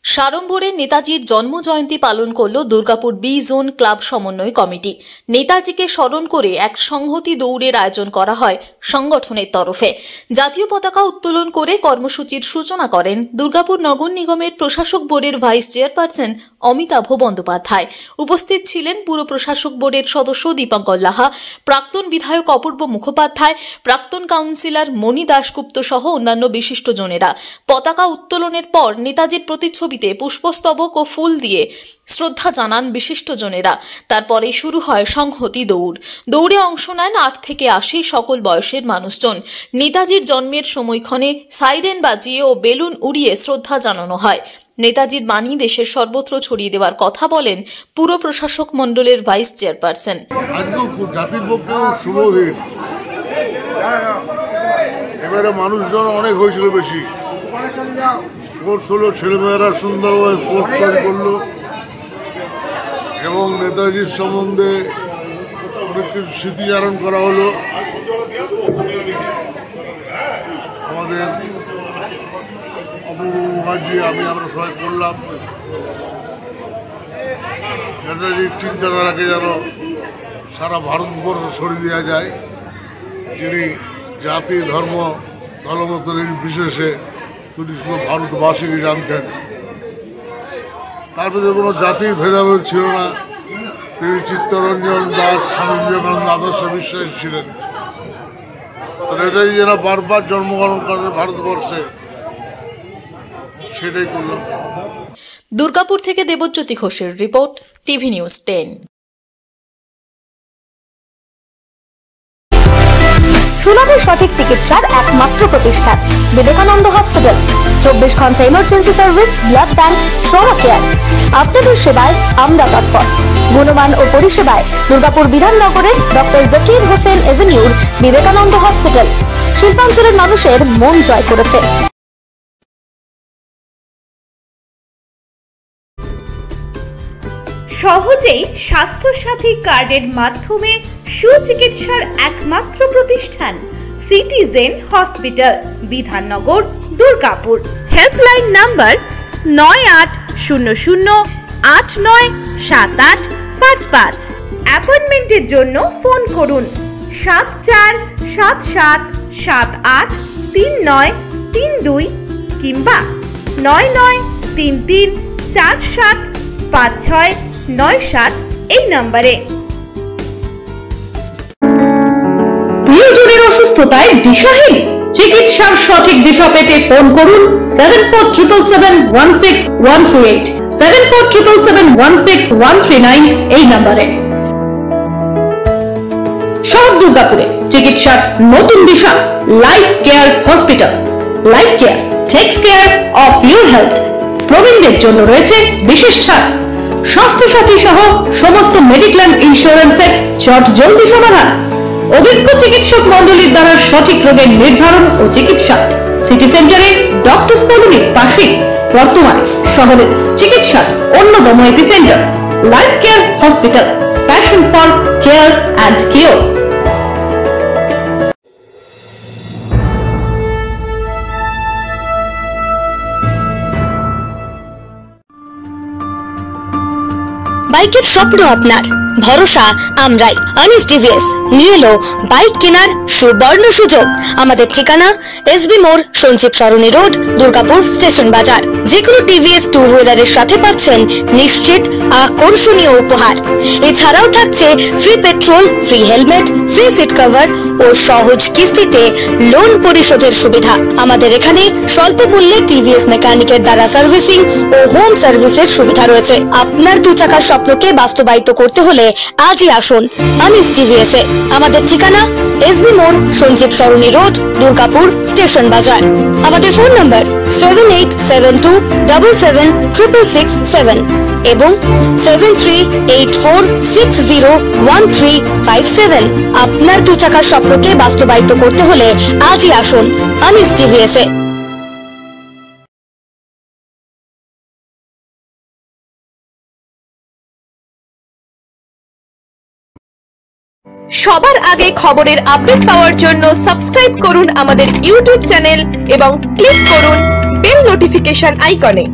সাড়ম্বরে নেতাজির জন্মজয়ন্তী পালন করল দুর্গাপুর বি জোন ক্লাব সমন্বয় কমিটি। নেতাজিকে স্মরণ করে এক সংহতি দৌড়ের আয়োজন করা হয় সংগঠনের তরফে। জাতীয় পতাকা উত্তোলন করে কর্মসূচির সূচনা করেন দুর্গাপুর নগর নিগমের প্রশাসক বোর্ডের ভাইস চেয়ারপারসন অমিতাভ বন্দ্যোপাধ্যায়। উপস্থিত ছিলেন পুর প্রশাসক বোর্ডের সদস্য দীপঙ্কর লাহা, প্রাক্তন বিধায়ক অপূর্ব মুখোপাধ্যায়, প্রাক্তন কাউন্সিলর মণি দাশগুপ্ত সহ অন্যান্য বিশিষ্টজনেরা। পতাকা উত্তোলনের পর নেতাজির প্রতিচ্ছবিতে পুষ্পস্তবক ও ফুল দিয়ে শ্রদ্ধা জানান বিশিষ্টজনেরা। তারপরে শুরু হয় সংহতি দৌড়। দৌড়ে অংশ নেন 8 থেকে 80 সকল বয়সের মানুষজন। নেতাজির জন্মের সময়ক্ষণে সাইরেন বাজিয়ে ও বেলুন উড়িয়ে শ্রদ্ধা জানানো হয়। নেতাজির বাণী দেশের সর্বত্র ছড়িয়ে দেওয়ার কথা বলেন পুর প্রশাসক মণ্ডলের ভাইস চেয়ারপারসন। এবারে মানুষজন অনেক হয়েছিল, বেশি পোস্ট হলো, ছেলেমেয়েরা সুন্দরভাবে পোস্ট তৈরি করলো এবং নেতাজির সম্বন্ধে অনেক কিছু স্মৃতিচারণ করা হলো। আমাদের অপূর্বজি আমরা সবাই করলাম। নেতাজির চিন্তাধারাকে যেন সারা ভারতবর্ষ ছড়িয়ে দেওয়া যায়, যিনি জাতি ধর্ম দলমত নির্বিশেষে তিনি শুধু ভারতবাসীকে জানতেন। তার মধ্যে কোনো জাতির ভেদাভেদ ছিল না। তিনি চিত্তরঞ্জন দাস, স্বামী বিবেকানন্দ আদর্শ বিশ্বাসী ছিলেন। নেতাজি যেন বারবার জন্মগ্রহণ করেন ভারতবর্ষে, সেটাই করলাম। দুর্গাপুর থেকে দেবজ্যোতি ঘোষের রিপোর্ট, টিভি নিউজ 10। সুলভে সঠিক চিকিৎসার একমাত্র প্রতিষ্ঠান বিবেকানন্দ হসপিটাল। 24 ঘন্টা emergency service, blood bank, trauma care. আপনাদের সেবায় আমরা তৎপর। গুণমান ও পরিষেবায় দুর্গাপুর বিধাননগরের ডক্টর জাকির হোসেন এভিনিউর বিবেকানন্দ হসপিটাল শিল্পাঞ্চলের মানুষের মন জয় করেছে। সহজেই স্বাস্থ্য সাথী কার্ডের মাধ্যমে সুচিকিৎসার একমাত্র প্রতিষ্ঠান citizen hospital, Bidhannagar, Durgapur. Helpline number 9800897855। অ্যাপয়েন্টমেন্টের জন্য ফোন করুন 7477783932 কিংবা 9933475697 এই নম্বরে। প্রিয়জনের অসুস্থতায় দিশাহীন, চিকিৎসার সঠিক দিশা পেতে ফোন করুন 7477716138, 7477716139 এই নম্বরে। শহর দুর্গাপুরে চিকিৎসার নতুন দিশা life care hospital. Life care takes care of your health. প্রবীণদের জন্য রয়েছে বিশেষ ছাড়। স্বাস্থ্য সাথী সহ সমস্ত মেডিক্লেম ইন্স্যুরেন্সের জলদি সমাধান। অভিজ্ঞ চিকিৎসক মন্ডলীর দ্বারা সঠিক রোগের নির্ধারণ ও চিকিৎসা। সিটি সেন্টারে ডক্টরস কলোনির পাশে বর্তমানে শহরের চিকিৎসার অন্যতম epicentre life care hospital, passion for care and cure. বাইকের স্বপ্ন আপনার, ভরসা আমরাই। আনিস টিভিএস নিয়ে এলো বাইক কেনার সুবর্ণ সুযোগ। আমাদের ঠিকানা এসবি মোড়, সঞ্জীব সরণি রোড, দুর্গাপুর স্টেশন বাজার। যেকোনো টিভিএস টু হুইলারের সাথে পাচ্ছেন নিশ্চিত আকর্ষণীয় উপহার। এছাড়াও থাকছে free petrol, free helmet, free seat cover ও সহজ কিস্তিতে লোন পরিশোধের সুবিধা। আমাদের এখানে স্বল্প মূল্যে টিভিএস মেকানিকের দ্বারা সার্ভিসিং ও হোম সার্ভিসের সুবিধা রয়েছে। আপনার 2 চাকার স্বপ্নকে বাস্তবায়িত করতে হলে আজই আসুন আনিস টিভিএস এ। আমাদের ঠিকানা এসবি মোড়, সঞ্জীব সরণি রোড, দুর্গাপুর স্টেশন বাজার। আমাদের ফোন নাম্বার 7872776667 এবং 7384601357। আপনার 2 চাকার স্বপ্নকে বাস্তবায়িত করতে হলে আজই আসুন আনিস টিভিএস এ। সবার আগে খবরের আপডেট পাওয়ার জন্য সাবস্ক্রাইব করুন আমাদের ইউটিউব চ্যানেল এবং ক্লিক করুন বেল নোটিফিকেশন আইকনে।